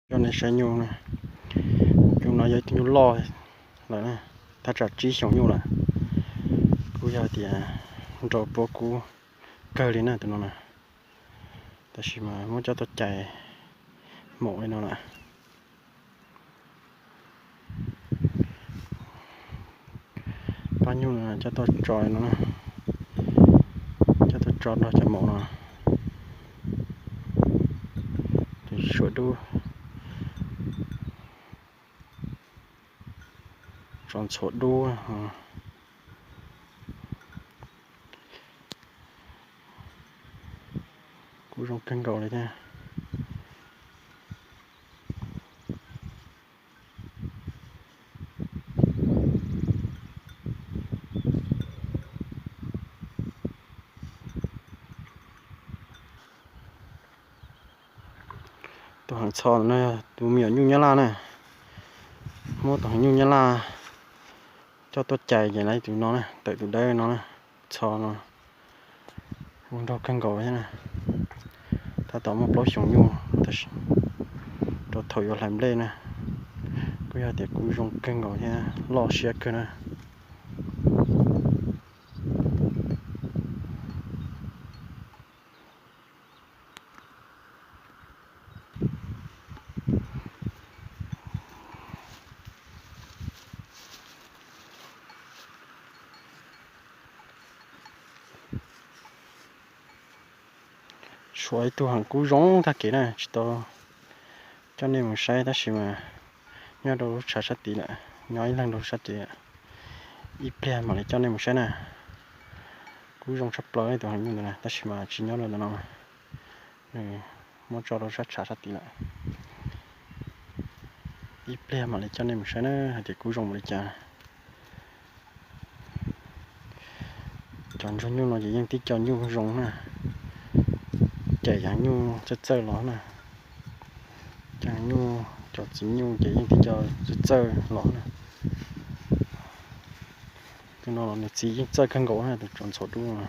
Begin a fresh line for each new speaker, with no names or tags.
cho nên sẽ nhu nè, chúng nó dây nhu lo là nè, ta trả trí xong nhu là cú giờ thì rồi bố cú cơ đi nè tụi nó nè, ta chỉ mà muốn cho tôi chạy mộ nó nè, bao nhiêu là cho tôi trọi nó nè, cho tôi trọi nó chạy mộ nó, thì sửa đu tròn sửa đu cú trong cân cầu này nha. Tôi hàng sò này tôi miệng nhung nhá la này, mua tôi nhung nhá la cho tôi chạy vậy này tụi nó này, tại tụi đây nó này, sò nó muốn đâu cân cầu thế này, ta tỏ một lối xuống nhung, rồi thổi vào làm lên nè, cứ giờ thì cú dùng cân cầu thế, lo xe cơ nè. Suối tu hàng cú rong ta kỹ này, to cho nên mình sai ta chỉ mà nhớ đâu sát sát tí nè, nhói lần đâu sát tí ít bè mà lại cho nên mình sai nè, cú rong sắp lói tu hàng như này ta chỉ mà chỉ nhớ là nó này, muốn cho đâu sát sát tí nè, ít bè mà lại cho nên mình sai nè, thì cú rong lại chả chọn cho nhu nó chỉ những tí chọn nhu rong nè. Chạy dạng nhu chơi nó nè, chẳng nhu cho chính nhu chạy những tí cho chơi nó nè, cái nó là chỉ chơi khăn gỗ này được chọn số đúng rồi.